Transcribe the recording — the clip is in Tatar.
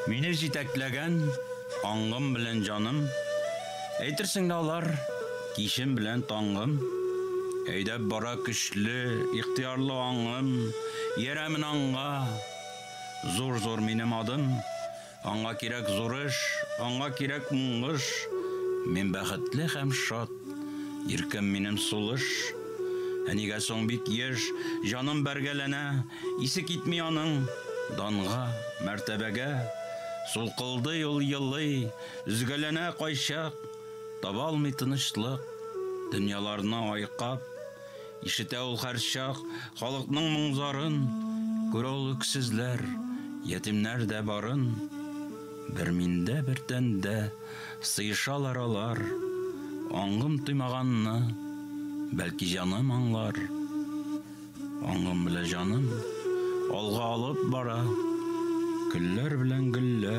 Мине җитәкләгән аңгым белән җаным, әйтерсең дә алар кичем белән таңгым. Әйдәп бара көчле, ихтиярлы аңгым, йөрәмен аңга. Зур минем адым, аңга кирәк зур эш, аңга кирәк уңыш. Мин бәхетле һәм шат, иркем минем сулыш. Әнигә соң бик еш, җаным бәргәләнә, исе китми аның данга, мәртәбәгә. Сулкылды ул елый, үзгәләнә кайчак, таба алмый тынычлык, дөньяларны айкап. Ишетә ул һәр чак халыкның моңзарын, күрә ул үксезләр, ятимнәр дә барын. Бер миндә, бер тәндә сыешалар алар, аңгым тоймаганны, бәлки җаным аңлар. Аңгым белән җаным алга алып бара, көлләр белән гөлләр.